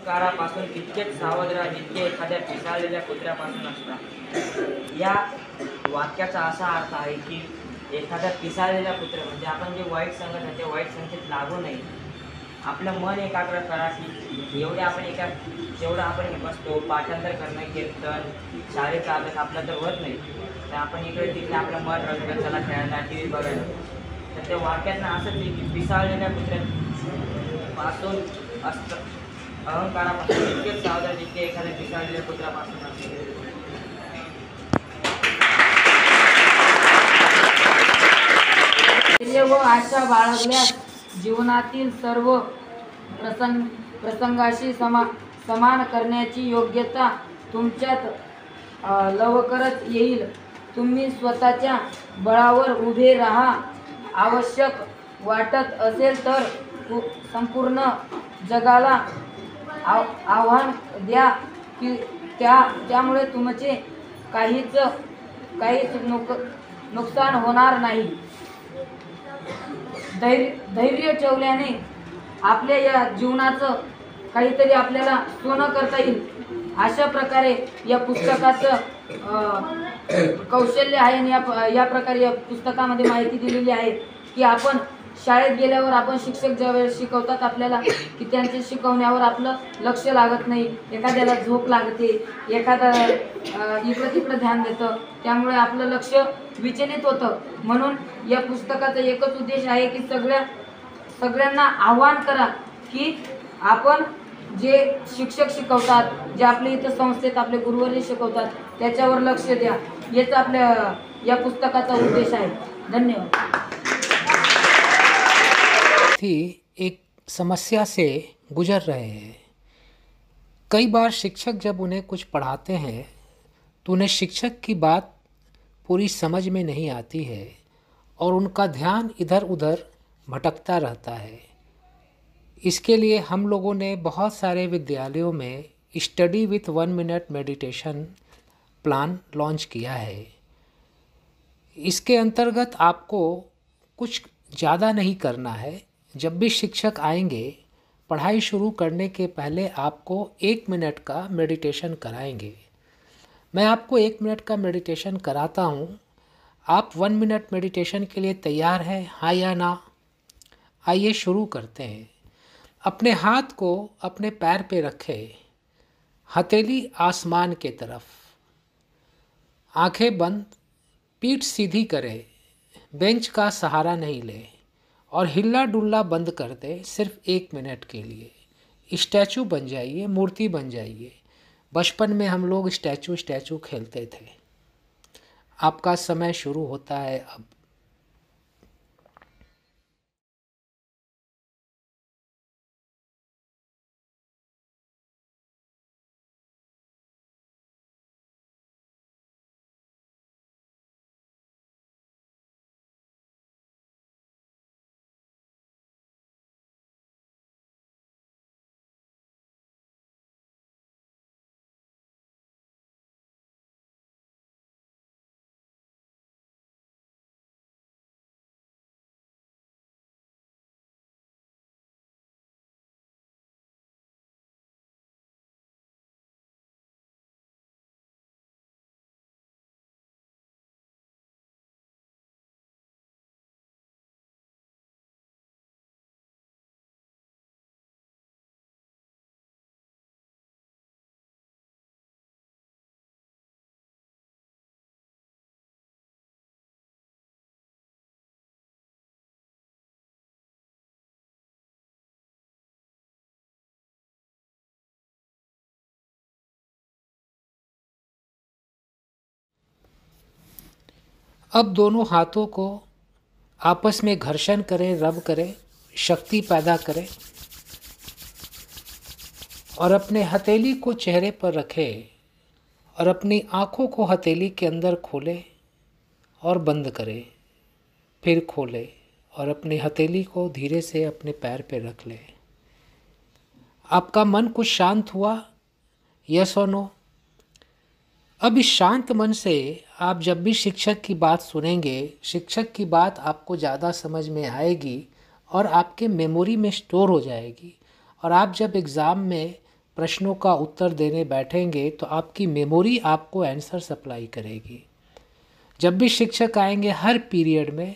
कारापासून तितकेच सावध राहा जितके एखाद्या पिसाळलेल्या कुत्र्यापासून असतात। या वाक्याचा असा अर्थ आहे की एखाद्या पिसाळलेल्या कुत्र्या म्हणजे आपण जे वाईट संगत आहे ते वाईट संगतीत लागू नये। आपलं मन एकाग्र करा की जेवढं आपण हे बसतो पाठांतर करणं कीर्तन शाळेचा अभ्यास आपला तर होत नाही तर आपण इकडे तिकडे आपलं मन रंगत चला खेळायला टी व्ही बघायला। तर त्या वाक्यातनं असंच आहे की पिसाळलेल्या कुत्र्यापासून असतं अहंकारापासून तितकेच सावधान जितके एखाद्या पिसाळलेल्या कुत्र्यापासून असते। व आशा बाळगल्यास जीवनातील सर्व प्रसंगाशी समान करण्याची योग्यता तुमच्यात लवकरच येईल। तुम्ही स्वतःच्या बळावर उभे राहा। आवश्यक वाटत असेल तर संपूर्ण जगाला आव्हान द्या की त्यामुळे तुमचे काहीच नुकसान होणार नाही। धैर्य ठेवल्याने आपल्या या जीवनाचं काहीतरी आपल्याला सोनं करता येईल। अशा प्रकारे या पुस्तकाचं कौशल्य आहे आणि या प्रकारे या पुस्तकामध्ये माहिती दिलेली आहे की आपण शाळेत गेल्यावर आपण शिक्षक ज्यावेळेस शिकवतात आपल्याला की त्यांच्या शिकवण्यावर आपलं लक्ष लागत नाही, एखाद्याला झोप लागते, एखादा इकडं तिकडं ध्यान देतं, त्यामुळे आपलं लक्ष विचलित होतं। म्हणून या पुस्तकाचा एकच उद्देश आहे की सगळ्यांना आव्हान करा की आपण जे शिक्षक शिकवतात, जे आपल्या इथं संस्थेत आपले गुरुवर्य शिकवतात त्याच्यावर लक्ष द्या, हेच आपल्या या पुस्तकाचा उद्देश आहे। धन्यवाद। एक समस्या से गुजर रहे हैं। कई बार शिक्षक जब उन्हें कुछ पढ़ाते हैं तो उन्हें शिक्षक की बात पूरी समझ में नहीं आती है और उनका ध्यान इधर उधर भटकता रहता है। इसके लिए हम लोगों ने बहुत सारे विद्यालयों में study with 1 minute meditation plan launch किया है। इसके अंतर्गत आपको कुछ ज़्यादा नहीं करना है। जब भी शिक्षक आएंगे पढ़ाई शुरू करने के पहले आपको 1 मिनट का मेडिटेशन कराएंगे। मैं आपको 1 मिनट का मेडिटेशन कराता हूँ। आप 1 मिनट मेडिटेशन के लिए तैयार हैं, हाँ या ना? आइए शुरू करते हैं। अपने हाथ को अपने पैर पे रखें, हथेली आसमान के तरफ, आंखें बंद, पीठ सीधी करें, बेंच का सहारा नहीं लें और हिल्ला डुल्ला बंद कर दें। सिर्फ 1 मिनट के लिए स्टैचू बन जाइए, मूर्ति बन जाइए। बचपन में हम लोग स्टैचू खेलते थे। आपका समय शुरू होता है अब। अब दोनों हाथों को आपस में घर्षण करें, रब करें, शक्ति पैदा करें और अपने हथेली को चेहरे पर रखें और अपनी आँखों को हथेली के अंदर खोलें और बंद करें, फिर खोलें और अपनी हथेली को धीरे से अपने पैर पे रख लें। आपका मन कुछ शांत हुआ? यस और नो? अब इस शांत मन से आप जब भी शिक्षक की बात सुनेंगे, शिक्षक की बात आपको ज़्यादा समझ में आएगी और आपके मेमोरी में स्टोर हो जाएगी। और आप जब एग्ज़ाम में प्रश्नों का उत्तर देने बैठेंगे तो आपकी मेमोरी आपको आंसर सप्लाई करेगी। जब भी शिक्षक आएंगे हर पीरियड में,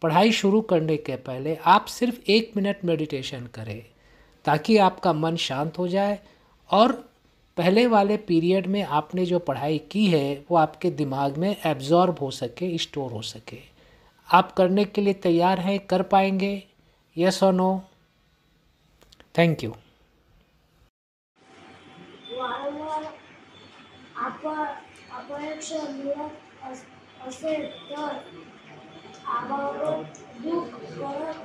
पढ़ाई शुरू करने के पहले आप सिर्फ 1 मिनट मेडिटेशन करें ताकि आपका मन शांत हो जाए और पहले वाले पीरियड में आपने जो पढ़ाई की है वो आपके दिमाग में एब्जॉर्ब हो सके, स्टोर हो सके। आप करने के लिए तैयार हैं? कर पाएंगे? यस और नो? Thank you. वारंवार अपयश मिळत असेल तर आबावर दुःख करत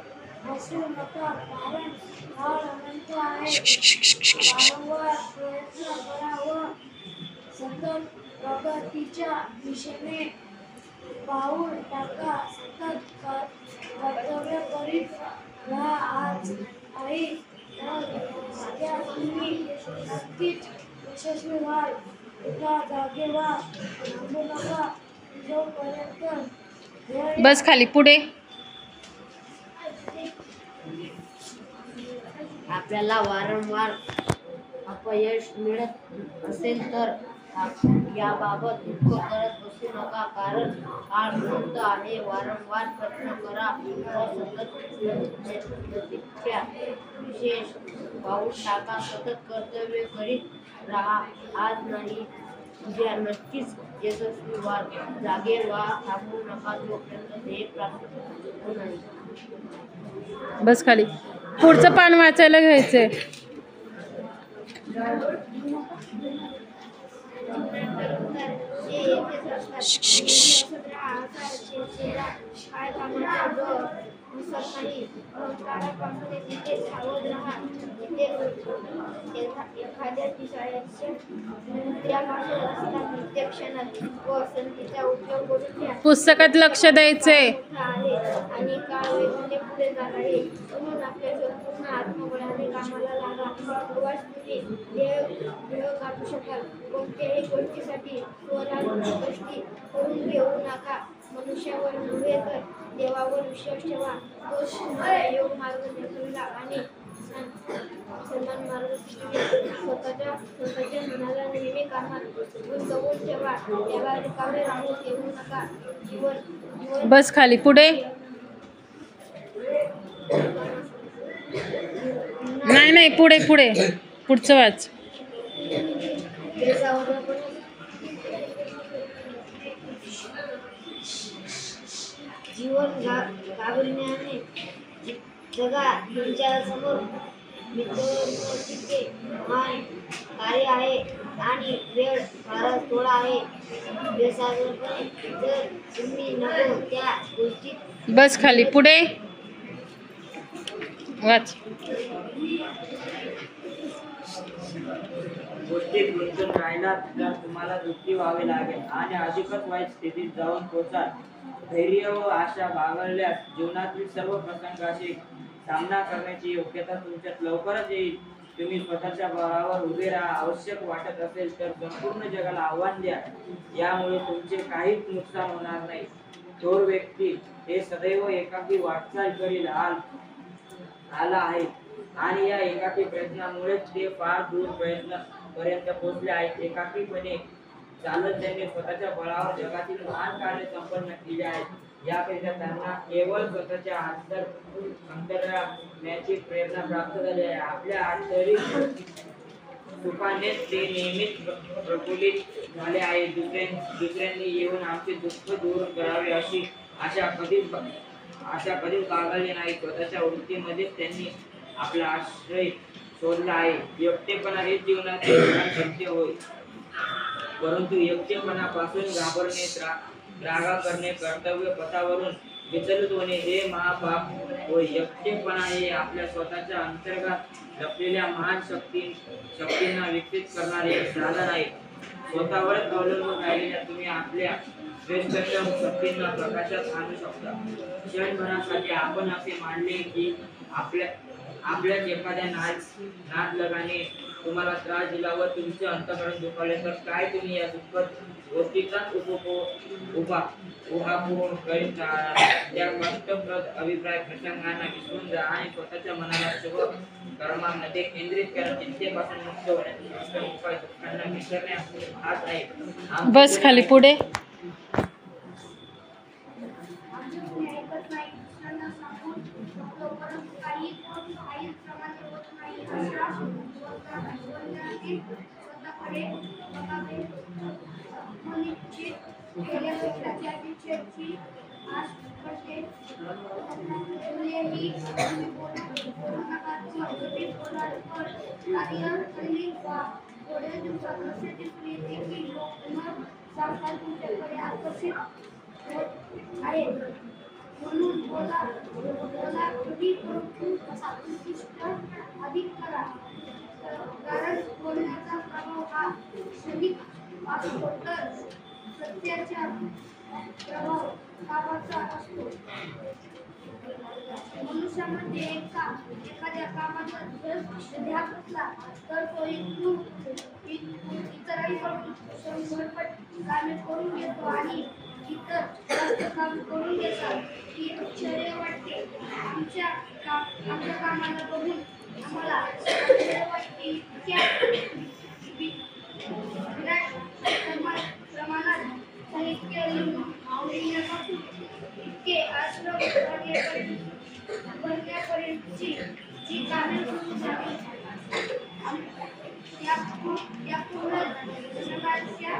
बसू नका, कारण काळ अनंत आहे. वारंवार प्रयत्न करा व सतत प्रगतीच्या दिशेने पाऊल टाका. सतत कर्तव्य करीत राहा. आज आई तर उद्या तुम्ही नक्कीच यशस्वी व्हाल. उठा, जागे व्हा, थांबू नका. जोपर्यंत ध्येय बस खाली पुढे. आपल्याला वारंवार अपयश मिळत असेल तर याबाबत दुःख करत बसू नका, कारण काळ अनंत आहे. वारंवार प्रयत्न करा व सतत प्रगतीच्या विशेष पाऊल टाका. सतत कर्तव्य करीत राहा. आज नाही उद्या नक्कीच यशस्वी व्हाल. जागे व्हा, थांबू नका जोपर्यंत ध्येय प्राप्त होत नाही. बस खाली. पुढचं पान वाचायला घ्यायचंय. एखाद्या पिसाळ्याच्या मुद्द्यापासून असतात प्रत्यक्षात व संधीचा उपयोग करून घ्या. पुस्तकात लक्ष द्यायचंय. आहे आणि काळ वेगाने पुढे जात आहे, म्हणून आपल्या संपूर्ण आत्मबळाने कामाला लागा. तेव्हाच तुम्ही ध्येय गाठू शकाल. कोणत्याही गोष्टीसाठी स्वतःला कष्टी करून घेऊ नका. मनुष्यावर नव्हे तर देवावर विश्वास ठेवा. तोच तुम्हाला योग मार्ग दाखवेल आणि सन्मान मार्ग शिकवेल. स्वतःच्या मनाला नेहमी कामात गुंतवून ठेवा. देवा रिकामे राहू देऊ नका. जीवन बस खाली. पुढे. नाही पुढे पुढे. पुढचं वाच. जीवन घाबरण्याने जगा तुमच्या समोर मित्रमैत्रीचे महान कार्य आहे आणि वेळ फारच थोडा आहे. बेसाधारणपणे जर तुम्ही नको त्या गोष्टीत बस खाली. पुढे वाच. गोष्टीत गुंतून राहिला तर तुम्हाला दुःखी व्हावे लागेल आणि अधिकच वाईट स्थितीत जाऊन पोचाल. धैर्य व आशा बाळगल्यास जीवनातील सर्व प्रसंगाशी सामना करण्याची योग्यता तुमच्यात लवकरच येईल. तुम्ही स्वतःच्या बळावर उभे राहा. आवश्यक वाटत असेल तर संपूर्ण जगाला आव्हान द्या. यामुळे तुमचे काहीच नुकसान होणार नाही. थोर व्यक्ती हे सदैव एकाकी वाटचाल करील आला आहे आणि या एकाकी प्रयत्नामुळेच ते फार दूर पर्यंत पोहोचले आहेत. एकाकीपणे चालत त्यांनी स्वतःच्या बळावर जगातील महान कार्य संपन्न केले आहेत. याकरिता त्यांना केवळ स्वतःच्या अंतराळण्याची प्रेरणा प्राप्त झाली आहे. आपल्या आंतरिक सुखाने ते नेहमीच प्रफुल्लित झाले आहे. दुसऱ्यांनी येऊन आमचे दुःख दूर करावे अशी आशा कधीच बाळगली नाही. स्वतःच्या वृत्तीमध्येच त्यांनी आपला आश्रय शोधला आहे. एकटेपणा हेच जीवनाचे सत्य होय, परंतु एकटेपणापासून घाबरणे, रागा करणे, कर्तव्य पथावरून विचलित होणे हे महापाप होय. एकटेपणा हे आपल्या स्वतःच्या अंतर्गत लपलेल्या महान शक्तींना विकसित करणारे एक साधन आहे. स्वतःवरच अवलंबून राहिलेल्या तुम्ही आपल्या श्रेष्ठतम शक्तींना प्रकाशात आणू शकता. क्षणभरासाठी आपण असे मानले की आपल्याच एखाद्या नादलगाने तुम्हाला त्रास दिला व तुमचे अंतःकरण दुखावले तर काय तुम्ही या दुःखद गोष्टीचाच उहापोह करीत राहाल? त्या कष्टप्रद अभिप्राय प्रसंगांना विसरून जा आणि स्वतःच्या मनाला शुभ कर्मांमध्ये केंद्रित करा. चिंतेपासून मुक्त होण्याचा उत्तम उपाय दुःखांना विसरणे हाच आहे. बस खाली पुढे. ऐकत नाही, दुसऱ्यांना सांगून बघतो, परंतु काही प्रमाणे होत नाही. अशा बोलण्याने स्वतःकडे बघावे. आत्मनिश्चित केल्यापेक्षा त्याची चेची आस करते. मुलेही बोलू नका, कधी बोलाल तर कार्य करील वा थोड्या दिवसात असे दिसून येते की लोक पुन्हा सावकाश तुमच्याकडे आकर्षित होत आहेत. म्हणून बोला कधी परंतु उत्कृष्ट अधिक करा, कारण बोलण्याचा प्रभाव हा क्षणिक असतो तर सत्याचा प्रभाव कामाचा असतो. मनुष्यामध्ये एखाद्या कामाचा जर ध्यास असला तर तो इतरांकडून 100 पट कामे करून घेतो आणि इतर जास्त काम करून घेतात. ही आश्चर्य वाटते. आमच्या कामाला बघून आम्हाला आश्चर्य वाटते. इतक्या विराट प्रमाणात साहित्य लिहिण्यापासून इतके आश्रम भरण्यापर्यंतची जी कामे सुरू झाली त्या पूर्ण जगाच्या